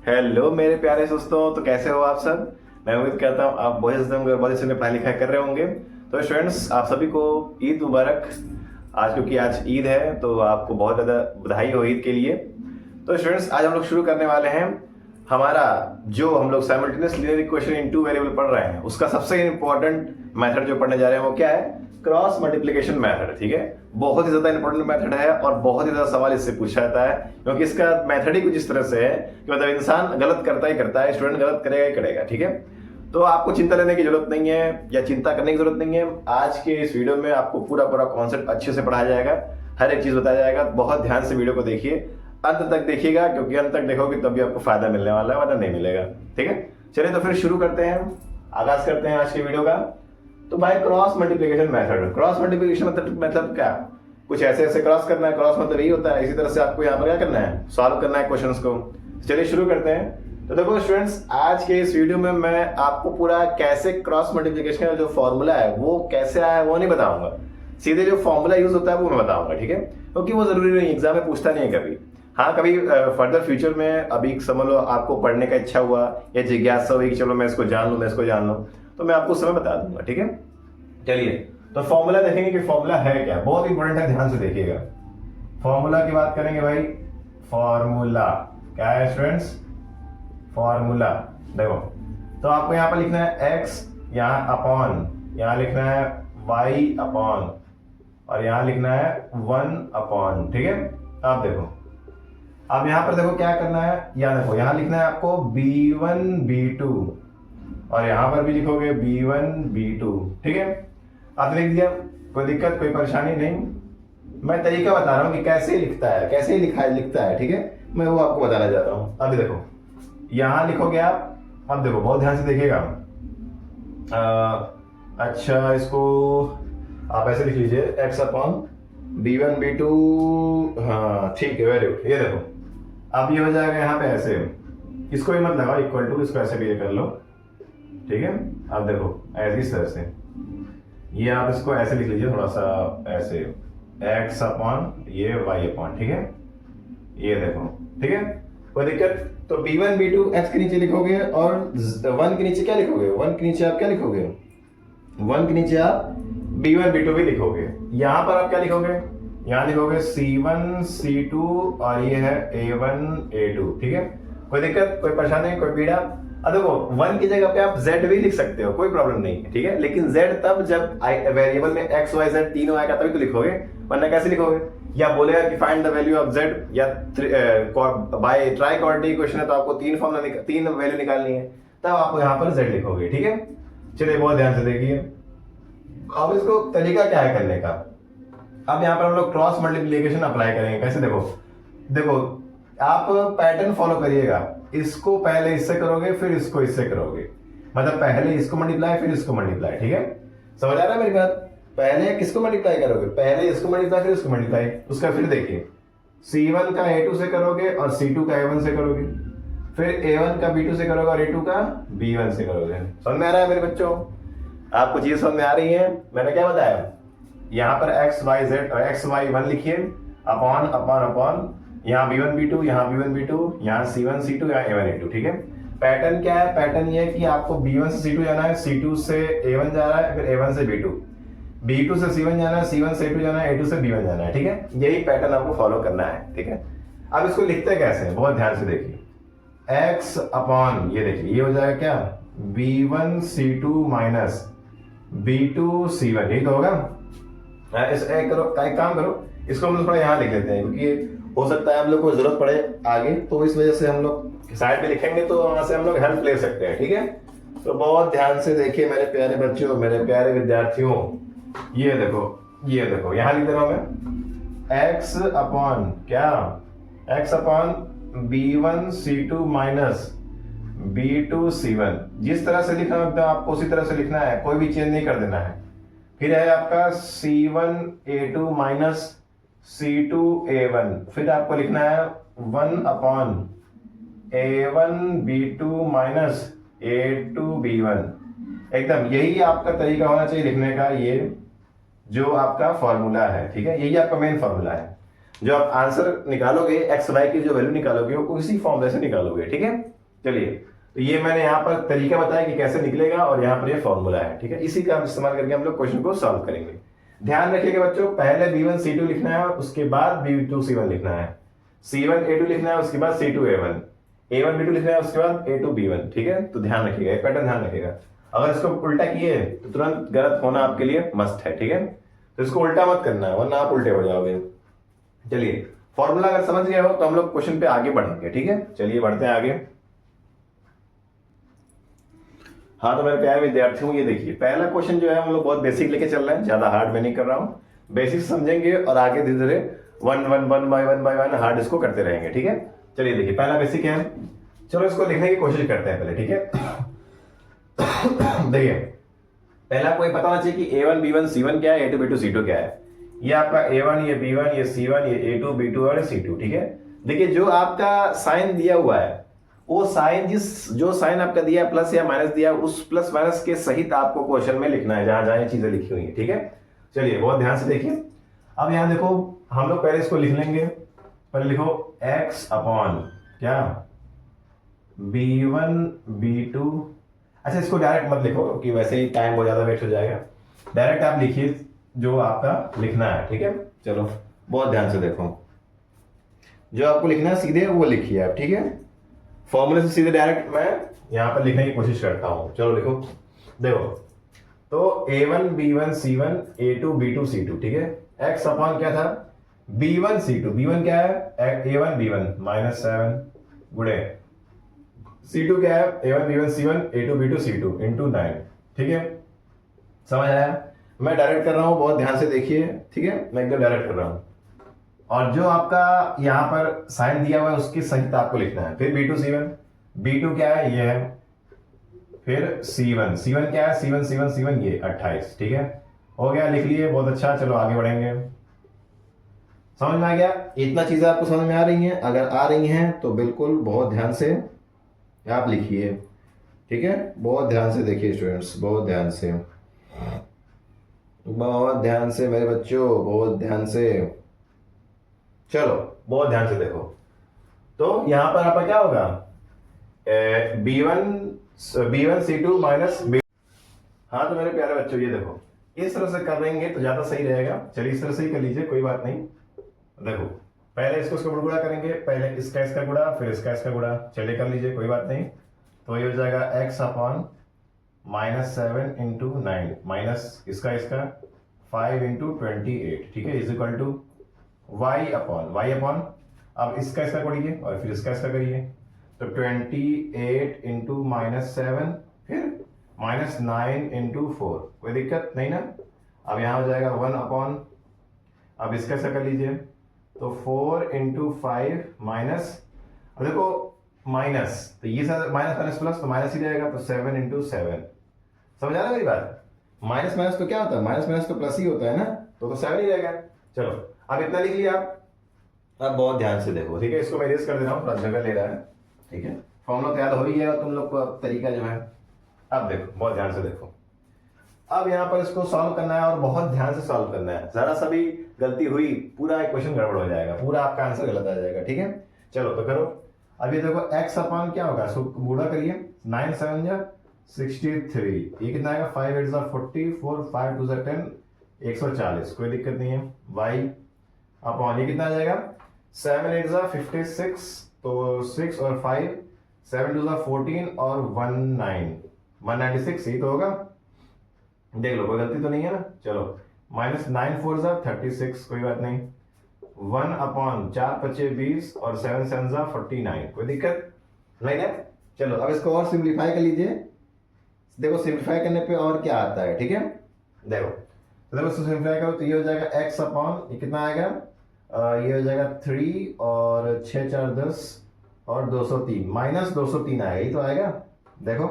Hello मेरे प्यारे दोस्तों, तो कैसे हो आप सब। मैं उम्मीद करता हूँ आप बहुत अच्छे से पढ़ाई लिखाई कर रहे होंगे। तो स्टूडेंट्स, आप सभी को ईद मुबारक। आज क्योंकि आज ईद है तो आपको बहुत ज़्यादा बधाई हो ईद के लिए। तो स्टूडेंट्स, आज हम लोग शुरू करने वाले हैं हमारा जो हम लोग simultaneous linear equation in two variable पढ़ रहे हैं, उसका सबसे इंपॉर्टेंट मेथड जो पढ़ने जा रहे हैं वो क्या है? Cross multiplication method. ठीक है, बहुत ही ज्यादा इंपॉर्टेंट मेथड है और बहुत ही ज्यादा सवाल इससे पूछा जाता है, क्योंकि इसका मेथड ही कुछ इस तरह से है कि मतलब इंसान गलत करता ही करता है, स्टूडेंट गलत करेगा ही करेगा। ठीक है, तो आपको चिंता लेने की जरूरत नहीं है या चिंता करने की जरूरत नहीं है। आज के इस वीडियो में आपको पूरा पूरा कॉन्सेप्ट अच्छे से पढ़ाया जाएगा, हर एक चीज बताया जाएगा। बहुत ध्यान से वीडियो को देखिए, अंत तक देखिएगा, क्योंकि अंत तक देखोगे तभी आपको फायदा मिलने वाला है, वरना नहीं मिलेगा। ठीक है, चलिए तो फिर शुरू करते हैं, आगाज करते हैं आज के वीडियो का। तो भाई, cross multiplication method. Cross multiplication मतलब क्या? कुछ ऐसे ऐसे क्रॉस करना है। क्रॉस मतलब यही होता है। इसी तरह से आपको यहाँ पर क्या करना है? सॉल्व करना है क्वेश्चंस को। चलिए शुरू करते हैं। तो देखो स्टूडेंट्स, आज के इस वीडियो में मैं आपको पूरा कैसे क्रॉस मल्टीप्लिकेशन का जो फॉर्मूला है वो कैसे आया है वो नहीं बताऊंगा, सीधे जो फॉर्मूला यूज होता है वो मैं बताऊंगा। ठीक है, क्योंकि वो जरूरी नहीं, एग्जाम में पूछता नहीं है कभी। हाँ, कभी फर्दर फ्यूचर में अभी समझ लो आपको पढ़ने का इच्छा हुआ या जिज्ञासा हुई कि चलो मैं इसको जान लूँ, मैं इसको जान लूँ, तो मैं आपको उस समय बता दूंगा। ठीक है, चलिए तो फॉर्मूला देखेंगे कि फॉर्मूला है क्या। बहुत इंपॉर्टेंट है, ध्यान से देखिएगा। फॉर्मूला की बात करेंगे भाई। फॉर्मूला क्या है स्टूडेंट्स? फॉर्मूला देखो, तो आपको यहाँ पर लिखना है x, यहाँ अपॉन, यहाँ लिखना है y अपॉन, और यहाँ लिखना है 1 अपॉन। ठीक है, अब देखो, अब यहाँ पर देखो क्या करना है। यहाँ देखो, यहाँ लिखना है आपको b1 b2, और यहाँ पर भी लिखोगे b1 b2। ठीक है, अब लिख दिया, कोई दिक्कत कोई परेशानी नहीं। मैं तरीका बता रहा हूँ कि कैसे लिखता है, कैसे लिखता है। ठीक है, मैं वो आपको बताना चाहता हूँ। अभी देखो, यहाँ लिखोगे आप, अब देखो बहुत ध्यान से देखिएगा। अच्छा, इसको आप ऐसे लिख लीजिए, x अपॉन b1 b2। हाँ ठीक है, वेरी गुड। ये देखो, अब ये हो जाएगा यहाँ पे ऐसे, इसको भी मत लगाओ इक्वल टू, इसको ऐसे भी ये कर लो। ठीक है, अब देखो ऐसे इस तरह से, ये आप इसको ऐसे लिख लीजिए, थोड़ा सा ऐसे, x अपॉन ये y अपॉन। ठीक है, ये देखो। ठीक है, कोई दिक्कत? तो b1 b2 x के नीचे लिखोगे, और 1 के नीचे क्या लिखोगे? 1 के नीचे आप क्या लिखोगे? 1 के नीचे आप b1 b2 भी लिखोगे। यहां पर आप क्या लिखोगे? यहाँ लिखोगे c1 c2, और ये है a1 a2। ठीक है, कोई दिक्कत कोई परेशानी कोई पीड़ा? अब देखो, 1 की जगह पे आप z भी लिख सकते हो, कोई प्रॉब्लम नहीं है। ठीक है, लेकिन z तब जब वेरिएबल में x y z तीनों आएगा तभी तो लिखोगे, वरना कैसे लिखोगे? या बोलेगा कि find the value of z, या बाय ट्राई क्वाड्रेटिक इक्वेशन है तो आपको तीन वैल्यू निकालनी है, तब आप यहाँ पर z लिखोगे। ठीक है, चलिए बहुत ध्यान से देखिए। अब इसको तरीका क्या है करने का? अब यहाँ पर हम लोग क्रॉस मल्टीप्लिकेशन अप्लाई करेंगे। कैसे? देखो देखो, आप पैटर्न फॉलो करिएगा। इसको पहले इससे करोगे, फिर इसको इससे करोगे, मतलब पहले इसको मल्टीप्लाई फिर इसको मल्टीप्लाई। ठीक है, समझ आ रहा है मेरी बात? पहले किसको मल्टीप्लाई करोगे? पहले इसको मल्टीप्लाई फिर इसको मल्टीप्लाई। उसका फिर देखिए, c1 का a2 से करोगे और c2 का a1 से करोगे, फिर a1 का b2 से करोगे और a2 का b1 से करोगे। समझ में आ रहा है मेरे बच्चों? आपको चीज समझ में आ रही है? मैंने क्या बताया? यहाँ पर x y z और x y 1 लिखिए, अपॉन अपॉन अपॉन, यहाँ b1 b2, यहाँ b1 b2, यहाँ c1 c2, यहाँ a1 a2। ठीक है, पैटर्न क्या है? पैटर्न ये है कि आपको b1 से c2 जाना है, c2 से a1 जा रहा है, फिर a1 से b2, b2 से c1 जाना है, c1 से a2 जाना है, a2 से b1 जाना है। ठीक है, यही पैटर्न आपको फॉलो करना है। ठीक है, अब इसको लिखते कैसे हैं बहुत ध्यान से देखिए। x अपॉन, ये देखिए, ये हो जाएगा क्या? b1 c2 minus b2 c1, यही तो होगा। एक काम करो, इसको हम लोग थोड़ा यहाँ लिख लेते हैं, क्योंकि हो सकता है हम लोग को जरूरत पड़े आगे, तो इस वजह से हम लोग साइड में लिखेंगे तो वहां से हम लोग हेल्प ले सकते हैं। ठीक है, तो बहुत ध्यान से देखिए मेरे प्यारे बच्चों, मेरे प्यारे विद्यार्थियों। ये देखो यहाँ लिख दे रहा हूं मैं, x अपॉन क्या? x upon b1 c2 minus b2 c1। जिस तरह से लिखना है आपको उसी तरह से लिखना है, कोई भी चेंज नहीं कर देना है। फिर है आपका c1 a2 minus c2 a1, फिर आपको लिखना है 1 upon a1 b2 minus a2 b1। एकदम यही आपका तरीका होना चाहिए लिखने का, ये जो आपका फॉर्मूला है। ठीक है, यही आपका मेन फॉर्मूला है। जो आप आंसर निकालोगे एक्स वाई की जो वैल्यू निकालोगे वो उसी फॉर्मूले से निकालोगे, ठीक है। चलिए, तो ये मैंने यहाँ पर तरीका बताया कि कैसे निकलेगा और यहाँ पर ये फॉर्मूला है, ठीक है। इसी का इस्तेमाल करके हम लोग क्वेश्चन को सॉल्व करेंगे। ध्यान रखिएगा बच्चों, पहले B1 C2 लिखना है, उसके बाद B2 C1 लिखना है, C1 A2 लिखना है, उसके बाद C2 A1, A1 B2 लिखना है, उसके बाद A2 B1, ठीक है। तो ध्यान रखिएगा, एक पैटर्न ध्यान रखिएगा। अगर इसको उल्टा किए तो तुरंत गलत होना आपके लिए मस्ट है, ठीक है। तो इसको उल्टा मत करना है वरना आप उल्टे हो जाओगे। चलिए, फॉर्मूला अगर समझ गए हो तो हम लोग क्वेश्चन पे आगे बढ़ेंगे, ठीक है। चलिए बढ़ते हैं आगे। हाँ, तो मेरे प्यारे विद्यार्थियों, ये देखिए पहला क्वेश्चन जो है हम लोग बहुत बेसिक लेके चल रहे हैं, ज्यादा हार्ड में नहीं कर रहा हूँ। बेसिक समझेंगे और आगे धीरे धीरे वन बाय वन हार्ड इसको करते रहेंगे, ठीक है। चलिए देखिए, पहला बेसिक है, चलो इसको लिखने की कोशिश करते हैं पहले, ठीक है। देखिए, पहला कोई पता होना चाहिए कि A1 B1 C1 क्या है, A2 B2 C2 क्या है। ये आपका A1, ये B1, ये C1, ये A2 B2 और C2, ठीक है। देखिए, जो आपका साइन दिया हुआ है वो साइन जो साइन आपका दिया है प्लस या माइनस दिया, उस प्लस माइनस के सहित आपको क्वेश्चन में लिखना है, जहां जहां ये चीजें लिखी हुई है, ठीक है। चलिए बहुत ध्यान से देखिए। अब यहां देखो, हम लोग पहले इसको लिख लेंगे। पहले लिखो x अपॉन क्या B1 B2। अच्छा, इसको डायरेक्ट मत लिखो कि वैसे ही टाइम बहुत ज्यादा वेस्ट हो जाएगा। डायरेक्ट आप लिखिए जो आपका लिखना है, ठीक है। चलो बहुत ध्यान से देखो, जो आपको लिखना है सीधे वो लिखिए आप, ठीक है। फॉर्मूले से सीधे डायरेक्ट मैं यहां पर लिखने की कोशिश करता हूं। चलो लिखो, देखो तो A1 B1 C1 A2 B2 C2, ठीक है। x अपॉन क्या था B1 C2, B1 क्या है A1 B1 -7 गुणे C2 क्या है A1 B1 C1 A2 B2 C2 into 9, ठीक है। समझ आया? मैं डायरेक्ट कर रहा हूं, बहुत ध्यान से देखिए, ठीक है। मैं एकदम डायरेक्ट कर रहा हूं और जो आपका यहाँ पर साइन दिया हुआ है उसके सहित आपको लिखना है। फिर B2 C1, B2 क्या है ये है, फिर C1 क्या है C1 ये 28, ठीक है। हो गया, लिख लिए, बहुत अच्छा। चलो आगे बढ़ेंगे। समझ में आ गया? इतना चीजें आपको समझ में आ रही हैं? अगर आ रही हैं तो बिल्कुल बहुत ध्यान से आप लिखिए, ठीक है। बहुत ध्यान से देखिए स्टूडेंट्स, बहुत ध्यान से, बहुत ध्यान से मेरे बच्चों, बहुत ध्यान से। चलो बहुत ध्यान से देखो, तो यहां पर आपका क्या होगा B1 C2 माइनस B। हाँ, तो मेरे प्यारे बच्चों ये देखो, इस तरह से कर लेंगे तो ज्यादा सही रहेगा। चलिए इस तरह से ही कर लीजिए, कोई बात नहीं। देखो, पहले इसको गुणा करेंगे, पहले इसका गुणा, फिर इसका गुणा। चलिए कर लीजिए, कोई बात नहीं। तो ये हो जाएगा x अपॉन -7 इंटू 9 माइनस इसका 5 इंटू 28, ठीक है, is equal to y upon अब इसका करिए और फिर इसका करिए। तो 28 इंटू -7 फिर -9 इंटू 4, कोई दिक्कत नहीं ना। अब यहाँ हो जाएगा 1 अपॉन, अब इसका कर लीजिए, तो 4 इंटू 5 माइनस, अब देखो माइनस, तो ये माइनस प्लस तो माइनस ही रहेगा, तो 7 इंटू 7। समझ आ रहा है मेरी बात? माइनस तो क्या होता है, माइनस तो प्लस ही होता है ना, तो 7 ही रहेगा। चलो अब इतना लिख लिया आप। अब बहुत ध्यान से देखो, ठीक है। इसको मैं इरेज कर दे रहा हूँ, थोड़ा जगह ले रहा है, ठीक है। फॉर्मूला तो याद हो ही गया तुम लोग को, तरीका जो है। अब देखो, बहुत ध्यान से देखो। अब यहाँ पर इसको सॉल्व करना है और बहुत ध्यान से सॉल्व करना है। जरा सा भी गलती हुई पूरा इक्वेशन गड़बड़ हो जाएगा, पूरा आपका आंसर गलत आ जाएगा, ठीक है। चलो तो करो। अब ये देखो x अपॉन क्या होगा, सो गुणा करिए, 9 7 63, ये कितना आएगा 5 8 40, 4 5 2 10, 140, कोई दिक्कत नहीं है। y अपॉन ये कितना आ जाएगा 7 8 56, तो 6 और 5, 7 2 14 और 196, यही तो होगा। देख लो, कोई गलती तो नहीं है ना। चलो -9 4 36, कोई बात नहीं। 1 अपॉन 4 5 20 और 7 7 49, कोई दिक्कत नहीं है। चलो अब इसको और सिंप्लीफाई कर लीजिए। देखो सिंप्लीफाई करने पे और क्या आता है, ठीक है। देखो तो देखो सिंप्लीफाई करो तो ये हो जाएगा x अपॉन, ये कितना आएगा ये हो जाएगा 3 और 6 4 10 और 203, -203 आएगा, यही तो आएगा। देखो,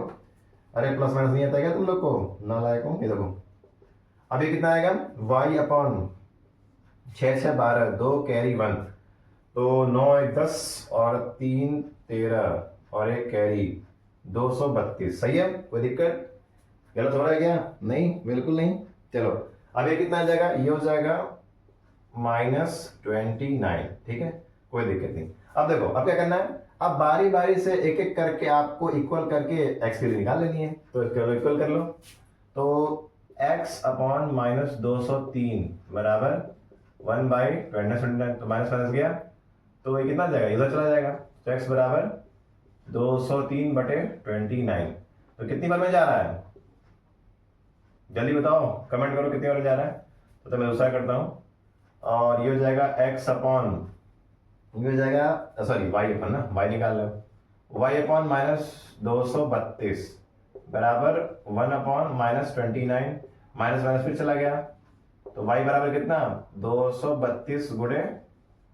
अरे प्लस माइनस नहीं आता क्या तुम लोग को, ना लायक हो। ये देखो, अब ये कितना आएगा y अपॉन 6 6 12, 2 कैरी 1, तो 9 1 10 और 3 13 और 1 कैरी 232, सही है। कोई दिक्कत गलत हो रहा है क्या? नहीं, बिल्कुल नहीं। चलो अब ये कितना आ जाएगा, ये हो जाएगा -29, ठीक है, कोई दिक्कत नहीं। अब देखो अब क्या करना है, अब बारी बारी से एक एक करके आपको इक्वल करके एक्स की वैल्यू निकाल लेनी है। तो इसको इक्वल कर लो। तो x अपॉन -203 बराबर 1/29, तो माइनस माइनस गया तो ये कितना जाएगा, इधर चला जाएगा। तो x बराबर 203/29, तो कितनी बार में जा रहा है, जल्दी बताओ, कमेंट करो कितनी बार में जा रहा है। तो मैं दूसरा करता हूँ, और ये हो जाएगा x अपॉन, ये हो जाएगा सॉरी y अपन ना, y निकाल लो, y अपॉन -232 बराबर 1/-29, माइनस माइनस फिर चला गया, तो y बराबर कितना 232 गुणे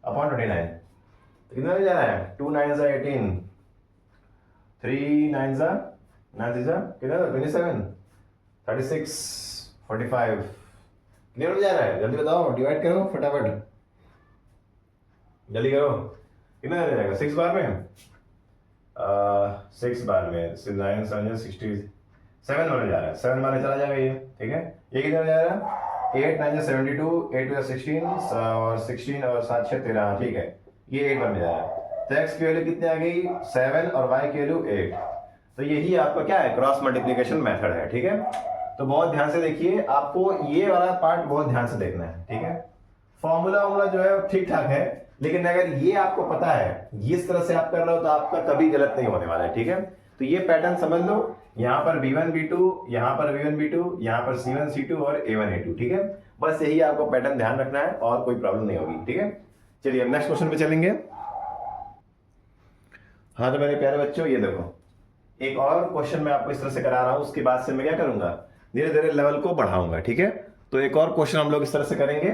अपॉन 29, तो कितना जा रहा है 2 9 18, 3 9 9 कितना 27, 36, 45, क्लियर हो जा रहा है। जल्दी बताओ, डिवाइड करो फटाफट, जल्दी करो, कितना रह जाएगा 6 बार में, 6 बार में 9 7 67 बार जा रहा है, 7 बार में चला जाएगा ये, ठीक है। ये कितना हो जाएगा 8 9 72, 8 2 16 और 16 और 7 6 13, ठीक है, ये 8 बार में जा रहा है। तो x की वैल्यू कितनी आ गई 7 और y की वैल्यू 8। तो यही आपका क्या है, क्रॉस मल्टीप्लिकेशन मेथड है, ठीक है। तो बहुत ध्यान से देखिए, आपको ये वाला पार्ट बहुत ध्यान से देखना है, ठीक है। फॉर्मूला वॉर्मूला जो है ठीक ठाक है, लेकिन अगर ये आपको पता है, इस तरह से आप कर रहे हो, तो आपका कभी गलत नहीं होने वाला है, ठीक है। तो ये पैटर्न समझ लो, यहाँ पर B1 B2, यहाँ पर B1 B2, यहाँ पर C1 C2 और A1 A2, ठीक है। बस यही आपको पैटर्न ध्यान रखना है और कोई प्रॉब्लम नहीं होगी, ठीक है। चलिए नेक्स्ट क्वेश्चन पे चलेंगे। हाँ तो मेरे प्यारे बच्चों, ये देखो एक और क्वेश्चन मैं आपको इस तरह से करा रहा हूं, उसके बाद से मैं क्या करूंगा, धीरे धीरे लेवल को बढ़ाऊंगा, ठीक है। तो एक और क्वेश्चन हम लोग इस तरह से करेंगे,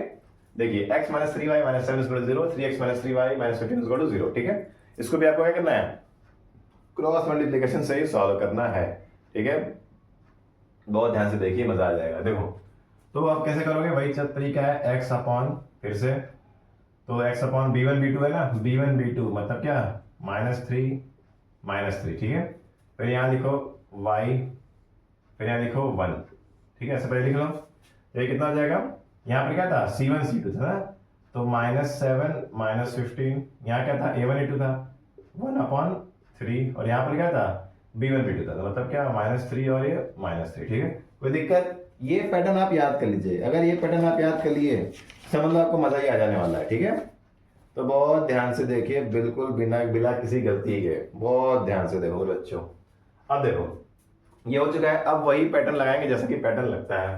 देखिए x - 3y - 7 = 0, 3x - 3y - 15 = 0, ठीक है। इसको भी आपको क्या करना है, क्रॉस मल्टीप्लिकेशन से ही सॉल्व करना है, ठीक है। बहुत ध्यान से देखिए, मजा आ जाएगा। देखो तो आप कैसे करोगे, वही तरीका है, x अपॉन, फिर से तो x अपॉन B1 B2 है ना, B1 B2 मतलब क्या -3, ठीक है। फिर यहाँ लिखो y, फिर यहाँ लिखो 1, ठीक है, ऐसे पहले लिख लो। तो ये कितना हो जाएगा, यहाँ पर क्या था C1 C2 था ना, तो -7 -15, यहाँ क्या था A1 A2 था 1/3, और यहाँ पर क्या था B1 B2 था, तो मतलब क्या -3 और ये -3, ठीक है। कोई दिक्कत, ये पैटर्न आप याद कर लीजिए, अगर ये पैटर्न आप याद कर लिए समझ लो आपको मजा ही आ जाने वाला है, ठीक है। तो बहुत ध्यान से देखिए, बिल्कुल बिना किसी गलती के, बहुत ध्यान से देखो बच्चों। अब देखो ये हो चुका है, अब वही पैटर्न लगाएंगे जैसा कि पैटर्न लगता है,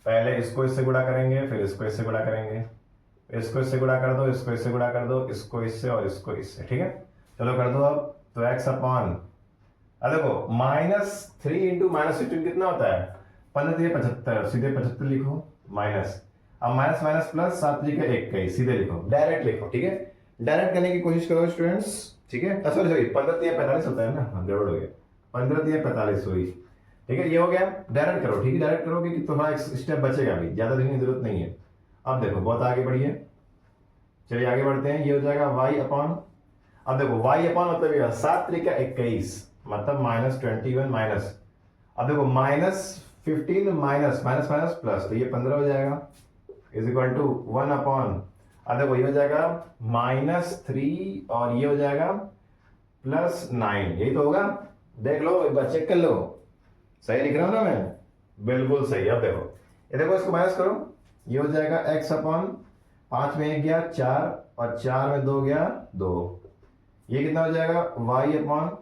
पहले इसको इससे गुणा करेंगे, फिर इसको इससे गुणा करेंगे, इसको इससे गुणा कर दो, इसको इससे गुणा कर दो, इसको इससे और इसको इससे, ठीक है। चलो कर दो अब, तो x अपॉन, अब देखो -3 × -15 कितना होता है 15 × 75, सीधे 75 लिखो माइनस, अब माइनस माइनस प्लस 7 × 21, सीधे लिखो, डायरेक्ट लिखो, ठीक है। डायरेक्ट करने की कोशिश करो स्टूडेंट्स, ठीक है। सॉरी 15 × 45 होता है ना, गड़बड़ हो गया, 15 × 45 हुई, ठीक है। ये हो गया, डायरेक्ट करो, ठीक है, डायरेक्ट करोगे कि तुम्हारा एक स्टेप बचेगा भी, ज्यादा देखने की जरूरत नहीं है। अब देखो बहुत आगे बढ़िए, चलिए आगे बढ़ते हैं। ये हो जाएगा y अपॉन, अब देखो y अपॉन मतलब 7 × 21 मतलब -21 माइनस, अब देखो -15 माइनस माइनस माइनस प्लस, तो ये 15 हो जाएगा इज इक्वल टू 1 अपॉन, अब देखो ये हो जाएगा -3 और ये हो जाएगा +9, यही तो होगा, देख लो एक बार चेक कर लो, सही लिख रहा हूं ना मैं, बिल्कुल सही। अब देखो ये देखो, इसको माइनस करो, ये हो जाएगा x अपॉन, 5 में 1 गया 4 और 4 में 2 गया 2, ये कितना हो जाएगा y अपॉन,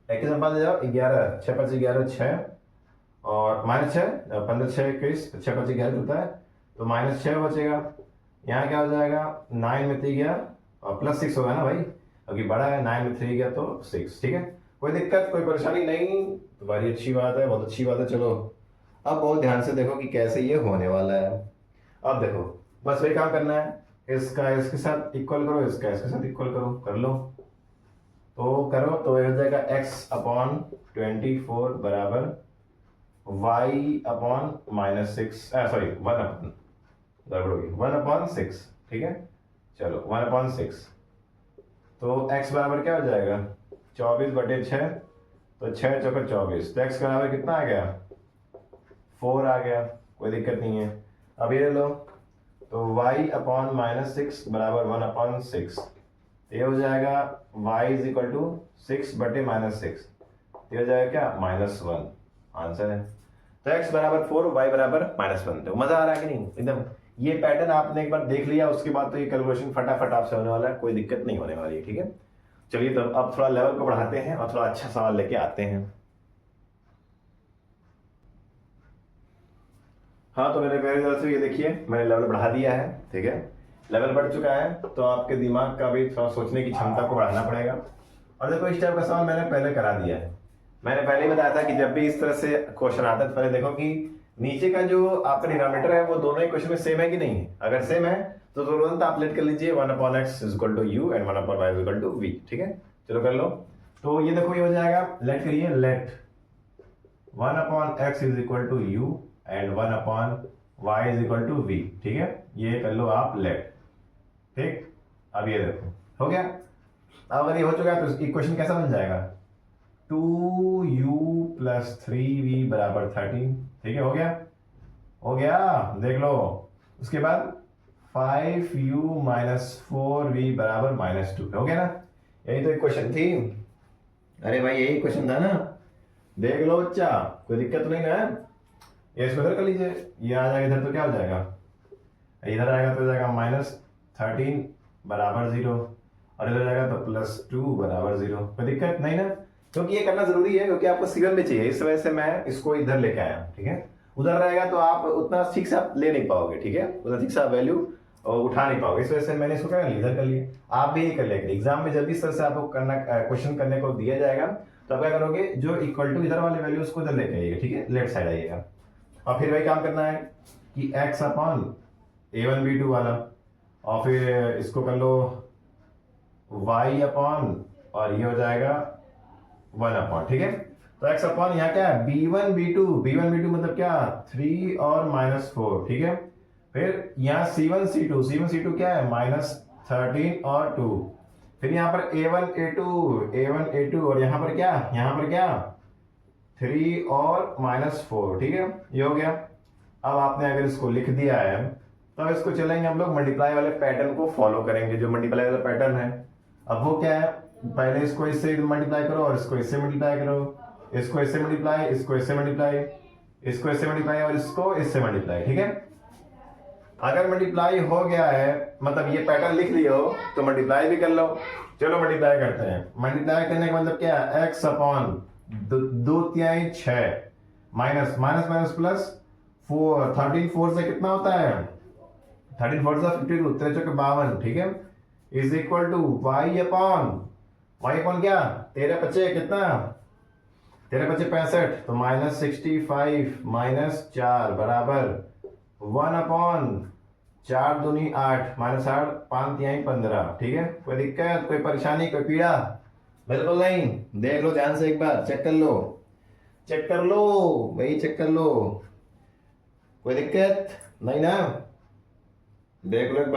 एक के साथ बात जाओ 11, 6 5 11 6 और -6, 15 6 21, 6 5 11 होता है, तो -6 बचेगा। यहाँ क्या हो जाएगा 9 में 3 गया और +6 होगा ना भाई, क्योंकि बड़ा है, 9 में 3 गया तो 6, ठीक है। कोई दिक्कत कोई परेशानी नहीं, तुम्हारी अच्छी बात है, बहुत अच्छी बात है। चलो अब बहुत ध्यान से देखो कि कैसे ये होने वाला है। अब देखो बस वही काम करना है, इसका इसके साथ इक्वल करो, इसका इसके साथ इक्वल करो, कर लो, तो करो, तो ये हो जाएगा x अपॉन 24 बराबर y अपॉन -6, सॉरी 1 अपॉन, गड़बड़ होगी, 1/6, ठीक है। चलो 1/6, तो x बराबर क्या हो जाएगा 24/6, तो 6 चौके 24, तो x बराबर कितना आ गया 4 आ गया, कोई दिक्कत नहीं है। अब ये ले लो, तो y अपॉन -6 बराबर 1/6। ये हो जाएगा y इज इक्वल टू 6/-6। ये हो जाएगा क्या, -1। आंसर है। तो x बराबर 4, y बराबर -1। तो मजा आ रहा है कि नहीं एकदम। ये पैटर्न आपने एक बार देख लिया, उसके बाद तो ये कैलकुलेशन फटाफट आपसे होने वाला है, कोई दिक्कत नहीं होने वाली है। ठीक है, चलिए तो अब थोड़ा लेवल को बढ़ाते हैं और थोड़ा अच्छा सवाल लेके आते हैं। हाँ, तो मेरी तरफ से ये देखिए, मैंने लेवल बढ़ा दिया है। ठीक है, लेवल बढ़ चुका है तो आपके दिमाग का भी थोड़ा सोचने की क्षमता को बढ़ाना पड़ेगा। और देखो, इस टाइप का सवाल मैंने पहले करा दिया है। मैंने पहले ही बताया था कि जब भी इस तरह से क्वेश्चन आता है तो पहले देखो कि नीचे का जो आपका डिनोमिनेटर है वो दोनों ही क्वेश्चन में सेम है कि नहीं है। अगर सेम है तो तुरंत आप लेट कर लीजिए 1/x is equal to u and 1/y is equal to v। ठीक है, चलो कर लो। तो ये देखो, ये हो जाएगा, लेट करिए, let 1/x is equal to u and 1/y is equal to v। ठीक है, ये कर लो आप लेट। ठीक, अब ये देखो हो गया। अब अगर ये हो चुका है तो इक्वेशन कैसा बन जाएगा, 2u + 3v बराबर 13। ठीक है, हो गया, हो गया, देख लो। उसके बाद 5u - 4v बराबर -2। हो गया ना, यही तो इक्वेशन थी। अरे भाई, यही क्वेश्चन था ना, देख लो बच्चा, कोई दिक्कत तो नहीं ना है। ये इसको इधर कर लीजिए, ये आ जाएगा इधर तो क्या हो जाएगा, इधर आएगा तो हो जाएगा -13 बराबर 0, और इधर जाएगा तो +2 बराबर 0। कोई दिक्कत नहीं ना, क्योंकि ये करना जरूरी है, क्योंकि आपको सीरियल में चाहिए, इस वजह से मैं इसको इधर लेके आया। ठीक है, उधर रहेगा तो आप उतना ठीक से आप ले नहीं पाओगे। ठीक है, उतना ठीक से आप वैल्यू उठा नहीं पाओगे, इस वजह से मैंने इसको क्या कर लिया, इधर कर लिया। आप भी यही कर लेंगे एग्जाम में, जब भी इस तरह से आपको करना क्वेश्चन करने को दिया जाएगा तो आप क्या करोगे, जो इक्वल टू इधर वाले वैल्यू उसको इधर लेके आइएगा। ठीक है, लेफ्ट साइड आइएगा, और फिर वही काम करना है कि x अपॉन a1 b2 वाला, और फिर इसको कर लो y अपॉन, और ये हो जाएगा 1/। ठीक है, तो x अपॉन यहाँ क्या है, b1 b2 मतलब क्या, 3 और -4। ठीक है, फिर यहाँ c1 c2 क्या है, -13 और 2। फिर यहाँ पर a1 a2 और यहाँ पर क्या, 3 और -4। ठीक है, ये हो गया। अब आपने अगर इसको लिख दिया है तो अब इसको चलेंगे हम लोग मल्टीप्लाई वाले पैटर्न को फॉलो करेंगे, जो मल्टीप्लाई वाला पैटर्न है। अब वो क्या है, पहले इसको इससे मल्टीप्लाई करो और इसको इससे मल्टीप्लाई करो, इसको इससे मल्टीप्लाई, इसको इससे मल्टीप्लाई, इसको इससे मल्टीप्लाई और इसको इससे मल्टीप्लाई। ठीक है, अगर मल्टीप्लाई हो गया है, मतलब ये पैटर्न लिख लियो तो मल्टीप्लाई भी कर लो। चलो मल्टीप्लाई करते हैं। मल्टीप्लाई करने का मतलब क्या है, x upon 2/3 6 minus minus plus 4, 13 4 से कितना होता है, 13 4 से 52, 3 चौके 52। ठीक है, is equal to y upon क्या, 13 5 कितना, 13 5 65, तो -65 - 4 बराबर 1/4 दूनी 8 -8 5 तिहाई 15। ठीक है, कोई दिक्कत, कोई परेशानी, कोई पीड़ा, बिल्कुल नहीं। देख लो ध्यान से, एक बार चेक कर लो, भाई चेक कर लो, कोई दिक्कत नहीं ना। देख लो एक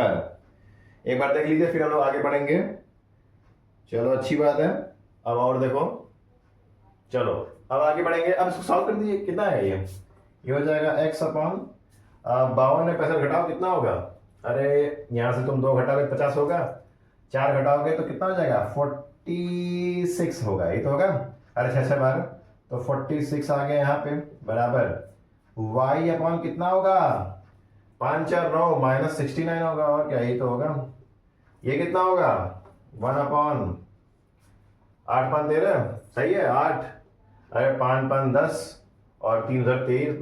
बार देख लीजिए, फिर हम लोग आगे बढ़ेंगे। चलो अच्छी बात है। अब और देखो, चलो अब आगे बढ़ेंगे। अब इसको सॉल्व कर दीजिए, कितना है ये हो जाएगा x अपॉन 52 में 65 घटाओ कितना होगा, अरे यहां से तुम 2 घटाओगे 50 होगा, 4 घटाओगे तो कितना हो जाएगा, 46 होगा, ये तो होगा। अरे 6 बार तो 46 आ गया यहाँ पे, बराबर y अपॉन कितना होगा, 5 4 9 -69 होगा, और क्या, यही तो होगा। ये कितना होगा, 1/8 5 13, सही है 8, अरे 5 5 10 और 3 23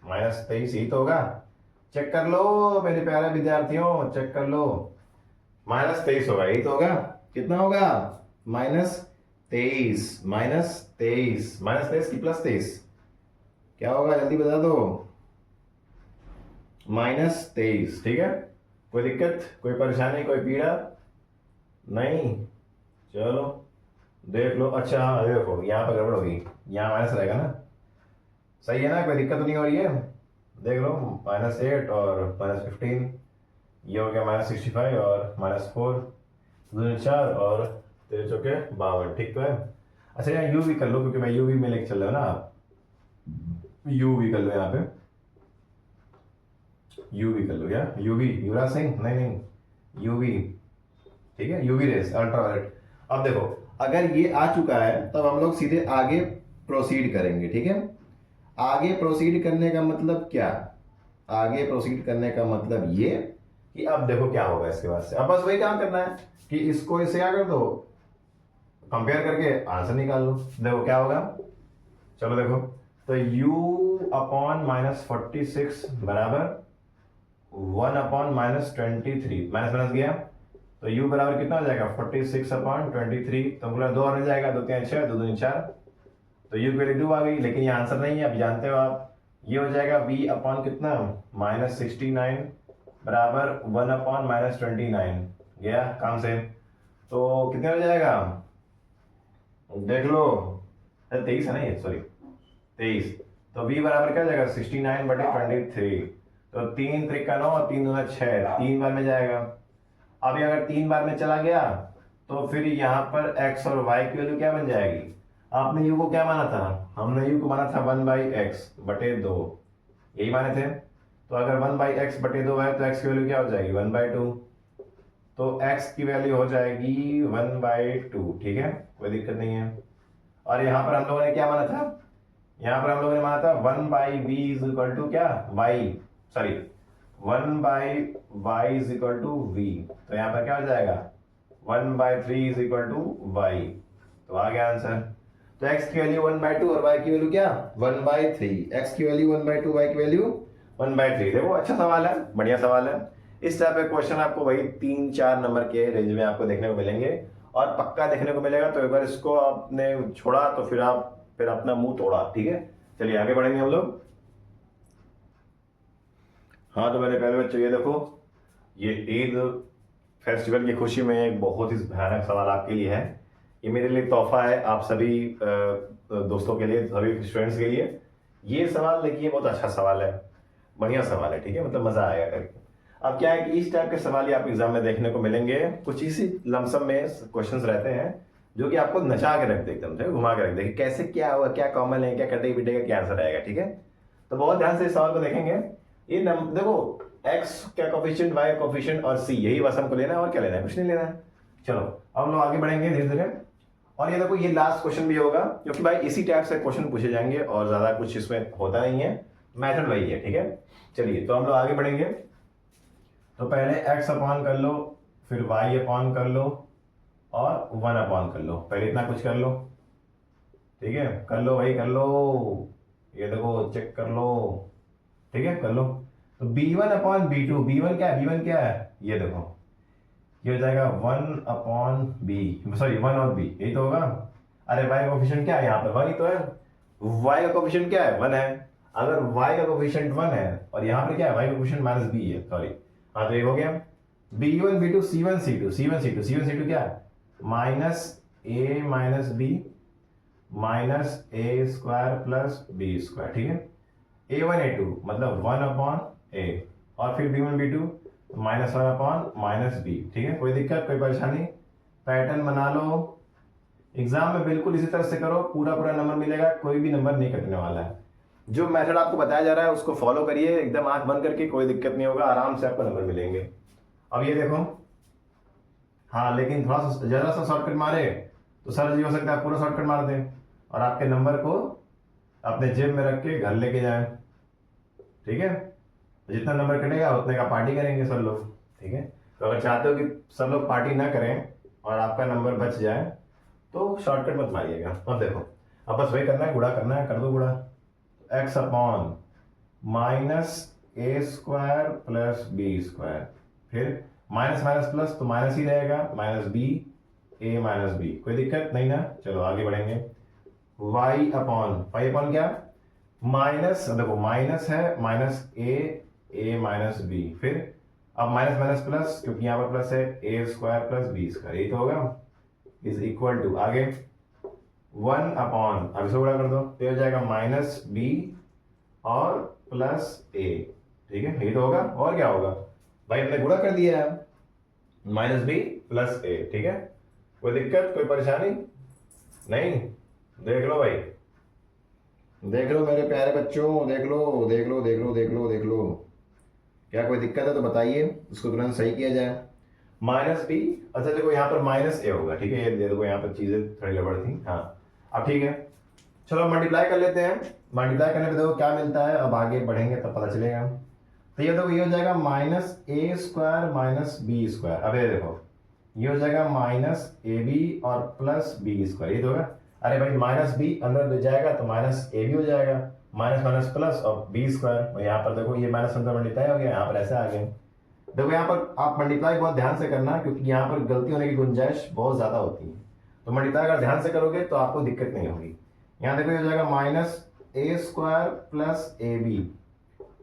-23 यही तो होगा। चेक कर लो मेरे प्यारे विद्यार्थियों, चेक कर लो, -23 होगा, यही तो होगा। कितना होगा, -23 की +23 क्या होगा, जल्दी बता दो, -23। ठीक है, कोई दिक्कत, कोई परेशानी, कोई पीड़ा नहीं। चलो देख लो, अच्छा हाँ देखो यहाँ पर गड़बड़ होगी, यहाँ माइनस रहेगा ना, सही है ना, कोई दिक्कत तो नहीं हो रही है। देख लो -8 और -15, ये हो गया -65 और -4, 2 4 और 3 चौके 52। ठीक तो है। अच्छा यहाँ यू भी कर लो, क्योंकि मैं यू भी में लेके चल रहा हूँ ना, आप यू भी कर लो यहाँ पे। यूवी कर लो, या यूवी, युवराज सिंह, नहीं नहीं यूवी, ठीक है, यूवी रेस, अल्ट्रावायलेट। अब देखो, अगर ये आ चुका है तब हम लोग सीधे आगे प्रोसीड करेंगे, ठीक है। आगे प्रोसीड करने का मतलब क्या, आगे प्रोसीड करने का मतलब ये कि अब देखो क्या होगा इसके बाद से। अब बस वही काम करना है कि इसको इससे क्या कर दो, कंपेयर करके आंसर निकाल लो। देखो क्या होगा, चलो देखो, तो u अपॉन -46 बराबर 1 अपॉन -23, माइनस माइनस गया तो u बराबर कितना हो जाएगा, 46 अपॉन 23, तो बोला 2 और मिल जाएगा, 2 3 6, 2 2 4, तो u की वैल्यू 2 आ गई। लेकिन ये आंसर नहीं है, अभी जानते हो आप। ये हो जाएगा v अपॉन कितना, -69 बराबर 1 अपॉन -29, गया काम से। तो कितने हो जाएगा, देख लो, 23 है ना ये, सॉरी 23, तो v बराबर क्या हो जाएगा, 69/23, तो 3 त्रिका 9, 3 दूना 6, 3 बार में जाएगा। अभी अगर 3 बार में चला गया तो फिर यहाँ पर x और y की वैल्यू क्या बन जाएगी। आपने u को क्या माना था, हमने u को माना था 1/x/2, यही माने थे। तो अगर 1/x/2 है तो x की वैल्यू क्या हो जाएगी, 1/2, तो x की वैल्यू हो जाएगी 1/2, ठीक है, कोई दिक्कत नहीं है। और यहाँ पर हम लोगों ने क्या माना था, यहाँ पर हम लोगों ने माना था 1/v इज इक्वल टू क्या, y, sorry 1/y is equal to v, तो यहाँ पर क्या हो जाएगा 1/3 इज इक्वल टू y, तो आ गया आंसर। तो x की वैल्यू 1/2 और y की वैल्यू क्या 1/3, x की वैल्यू 1/2, y की वैल्यू 1/3। देखो अच्छा सवाल है, बढ़िया सवाल है। इस टाइप के क्वेश्चन आपको वही 3-4 नंबर के रेंज में आपको देखने को मिलेंगे और पक्का देखने को मिलेगा। तो एक बार इसको आपने छोड़ा तो फिर आप फिर अपना मुंह तोड़ा, ठीक है। चलिए आगे बढ़ेंगे हम लोग। हाँ तो मेरे प्यारे बच्चों, ये देखो, ये ईद फेस्टिवल की खुशी में एक बहुत ही भयानक सवाल आपके लिए है। ये मेरे लिए तोहफा है आप सभी दोस्तों के लिए, सभी स्टूडेंट्स के लिए। ये सवाल देखिए बहुत अच्छा सवाल है, बढ़िया सवाल है, ठीक है, मतलब मजा आएगा करके। अब क्या है कि इस टाइप के सवाल ही आप एग्जाम में देखने को मिलेंगे। कुछ इसी लमसम में क्वेश्चंस रहते हैं जो कि आपको नचा के रख दे, एकदम से घुमा के रख दे कि कैसे क्या हुआ, क्या कॉमन है, क्या कटे पिटे का क्या आंसर आएगा, ठीक है। तो बहुत ध्यान से इस सवाल को देखेंगे। ये देखो, x क्या कोफिशिएंट, y कोफिशिएंट और c, यही बस हमको लेना है, और क्या लेना है, कुछ नहीं लेना है। चलो अब हम लोग आगे बढ़ेंगे धीरे धीरे। और ये देखो, ये लास्ट क्वेश्चन भी होगा क्योंकि भाई इसी टाइप से क्वेश्चन पूछे जाएंगे और ज्यादा कुछ इसमें होता नहीं है, मेथड वही है, ठीक है। चलिए तो हम लोग आगे बढ़ेंगे। तो पहले x अपॉन कर लो, फिर y अपॉन कर लो और 1 अपॉन कर लो। पहले इतना कुछ कर लो, ठीक है, कर लो भाई कर लो, ये देखो चेक कर लो, ठीक है, कर लो। तो b1 अपॉन b2, b1 क्या है, b1 क्या है, ये देखो, ये हो जाएगा 1 अपॉन b, सॉरी 1 और b, यही तो होगा। अरे y का कोफिशिएंट क्या है, यहाँ पर 1 ही तो है, y का कोफिशिएंट क्या है, 1 है। अगर y का कोफिशिएंट 1 है और यहाँ पर क्या है, y का कोफिशिएंट -b है, सॉरी, हाँ तो ये हो गया b1 b2 c1 c2 c1 c2 c1 c2 क्या है, -a -b -a² plus b², ठीक है। a1 a2 मतलब 1 अपॉन a, और फिर b1 b2 -1 अपॉन -b, ठीक है, कोई दिक्कत कोई परेशानी। पैटर्न बना लो, एग्जाम में बिल्कुल इसी तरह से करो, पूरा पूरा नंबर मिलेगा, कोई भी नंबर नहीं कटने वाला है। जो मेथड आपको बताया जा रहा है उसको फॉलो करिए, एकदम आंख बंद करके, कोई दिक्कत नहीं होगा, आराम से आपको नंबर मिलेंगे। अब ये देखो, हाँ लेकिन थोड़ा सा ज्यादा सा शॉर्टकट मारे तो सर जी हो सकता है पूरा शॉर्टकट मार दें और आपके नंबर को अपने जेब में रख के घर लेके जाएं, ठीक है। जितना नंबर कटेगा उतने का पार्टी करेंगे सब लोग, ठीक है। तो अगर चाहते हो कि सब लोग पार्टी ना करें और आपका नंबर बच जाए तो शॉर्टकट मत मारिएगा। अब देखो, अब बस वही करना है, गुणा करना है, कर दो गुणा। x upon -a² plus b², फिर माइनस माइनस प्लस तो माइनस ही रहेगा, -b a -b, कोई दिक्कत नहीं ना। चलो आगे बढ़ेंगे। y अपॉन क्या, माइनस, देखो माइनस है, -a -b, फिर अब माइनस माइनस प्लस, क्योंकि यहाँ पर प्लस है, a² प्लस b², यही तो होगा, इज इक्वल टू, आगे 1 अपॉन, अब इसे गुणा कर दो तो हो जाएगा -b और प्लस a, ठीक है, यही तो होगा, और क्या होगा भाई, हमने गुणा कर दिया है, -b प्लस a, ठीक है, कोई दिक्कत कोई परेशानी नहीं। देख लो भाई, देख लो मेरे प्यारे बच्चों, देख लो देख लो देख लो देख लो देख लो, क्या कोई दिक्कत है तो बताइए, उसको तुरंत सही किया जाए। माइनस बी, अच्छा देखो यहाँ पर माइनस ए होगा, ठीक है, ये देखो यहाँ पर चीजें थोड़ी गड़बड़ थी, हाँ अब ठीक है। चलो मल्टीप्लाई कर लेते हैं, मल्टीप्लाई करने पे देखो क्या मिलता है, अब आगे बढ़ेंगे तब पता चलेगा। तो ये देखो ये हो जाएगा minus a square minus B square. अब ये देखो ये हो जाएगा माइनस ए बी और प्लस बी स्क्वायर, ये तो होगा। अरे भाई माइनस बी अंदर ले जाएगा तो माइनस ए बी हो जाएगा, माइनस माइनस प्लस और बी स्क्वायर। यहाँ पर देखो ये माइनस अंदर मल्टीप्लाई हो गया, यहाँ पर ऐसे आ गया। देखो यहाँ पर आप मल्टीप्लाई बहुत ध्यान से करना, क्योंकि यहाँ पर गलती होने की गुंजाइश बहुत ज्यादा होती है। तो मल्टीप्लाई अगर ध्यान से करोगे तो आपको दिक्कत नहीं होगी। यहाँ देखो ये हो जाएगा minus a square plus a b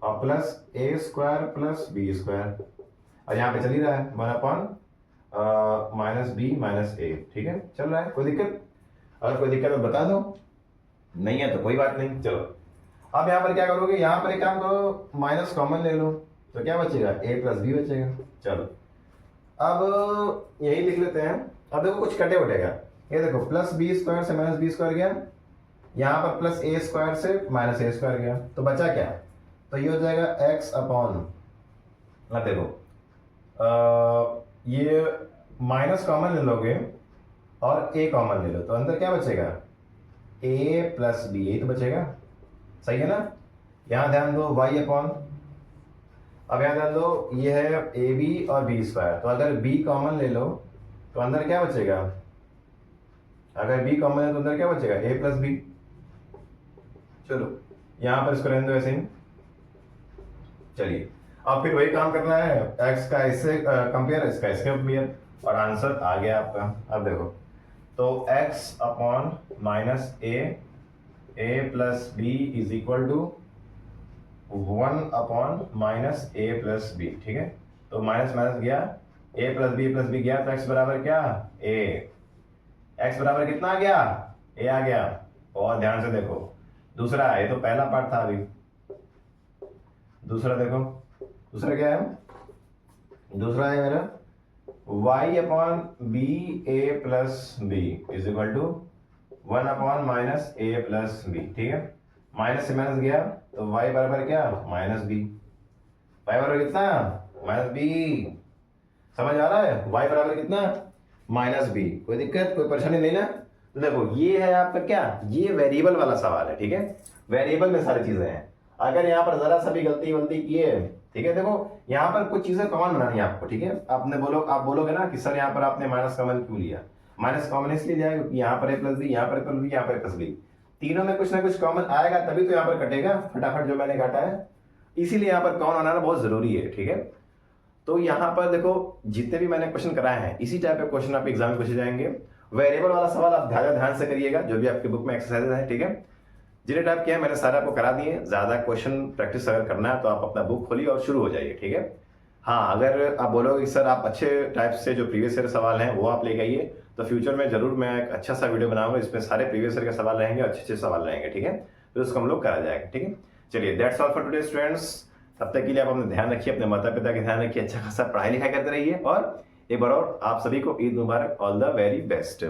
और plus a square plus b square, और यहाँ पे चल ही रहा है 1 माइनस बी माइनस ए, ठीक है चल रहा है। कोई दिक्कत? अगर कोई दिक्कत तो बता दो, नहीं है तो कोई बात नहीं। चलो अब यहाँ पर क्या करोगे, यहाँ पर एक काम करो, माइनस कॉमन ले लो तो क्या बचेगा, ए प्लस बी बचेगा। चलो अब यही लिख लेते हैं। अब देखो कुछ कटे उठेगा, ये देखो प्लस बी स्क्वायर से माइनस बी स्क्वायर गया, यहाँ पर प्लस ए स्क्वायर से माइनस ए स्क्वायर गया, तो बचा क्या, तो ये हो जाएगा एक्स अपॉन, अब देखो ये माइनस कॉमन ले लोगे और ए कॉमन ले लो तो अंदर क्या बचेगा, ए प्लस बी, यही तो बचेगा, सही है ना। यहाँ ध्यान दो वाई अपॉन, अब यहाँ ध्यान दो ये है ए बी और बी स्क्वायर, तो अगर बी कॉमन ले लो तो अंदर क्या बचेगा, अगर बी कॉमन है तो अंदर क्या बचेगा, ए प्लस बी। चलो यहाँ पर इसको रहने दो ऐसे ही। चलिए अब फिर वही काम करना है, एक्स का इससे कंपेयर, इसका इसके कंपेयर, और आंसर आ गया आपका। अब देखो तो x upon minus a plus b is equal to 1 upon minus a plus b, ठीक है। तो माइनस माइनस गया, ए प्लस बी गया, तो x बराबर क्या, ए, x बराबर कितना आ गया, ए आ गया। और ध्यान से देखो दूसरा है, तो पहला पार्ट था, अभी दूसरा देखो, दूसरा क्या है, दूसरा है मेरा y upon b a plus b is equal to 1 upon minus a plus b, ठीक है। माइनस से माइनस गया तो y बराबर क्या, माइनस बी, y बराबर कितना, माइनस बी, समझ आ रहा है, y बराबर कितना, माइनस बी। कोई दिक्कत कोई परेशानी नहीं ना। तो देखो ये है आपका क्या, ये वेरिएबल वाला सवाल है, ठीक है, वेरिएबल में सारी चीजें हैं। अगर यहाँ पर जरा सा भी गलती वलती किए, ठीक है, देखो यहाँ पर कुछ चीजें कॉमन बनानी है आपको, ठीक है। आप बोलोगे ना कि सर यहाँ पर आपने माइनस कॉमन क्यों लिया, माइनस कॉमन इसलिए लिया क्योंकि यहाँ पर ए प्लस बी, यहाँ पर ए प्लस बी, यहाँ पर ए प्लस बी, तीनों में कुछ ना कुछ कॉमन आएगा तभी तो यहाँ पर कटेगा फटाफट जो मैंने काटा है, इसीलिए यहाँ पर कॉमन आना बहुत जरूरी है, ठीक है। तो यहाँ पर देखो जितने भी मैंने क्वेश्चन कराए हैं इसी टाइप के क्वेश्चन आप एग्जाम में पूछे जाएंगे। वेरिएबल वाला सवाल आप ध्यान से करिएगा, जो भी आपकी बुक में एक्सरसाइज है, ठीक है। जिन्हें टाइप किया है मैंने सारे आपको करा दिए। ज्यादा क्वेश्चन प्रैक्टिस अगर करना है तो आप अपना बुक खोलिए और शुरू हो जाइए, ठीक है। हाँ अगर आप बोलोगे सर आप अच्छे टाइप से जो प्रीवियस ईयर सवाल हैं वो आप लेके आइए, तो फ्यूचर में जरूर मैं एक अच्छा सा वीडियो बनाऊंगा, इसमें सारे प्रीवियस ईयर के सवाल रहेंगे, अच्छे अच्छे सवाल रहेंगे, ठीक है। तो उसको हम लोग करा जाएगा, ठीक है। चलिए that's all for today students. तब तक के लिए आप अपना ध्यान रखिए, अपने माता पिता का ध्यान रखिए, अच्छा खासा पढ़ाई लिखाई करते रहिए, और एक बार और आप सभी को ईद मुबारक, ऑल द वेरी बेस्ट।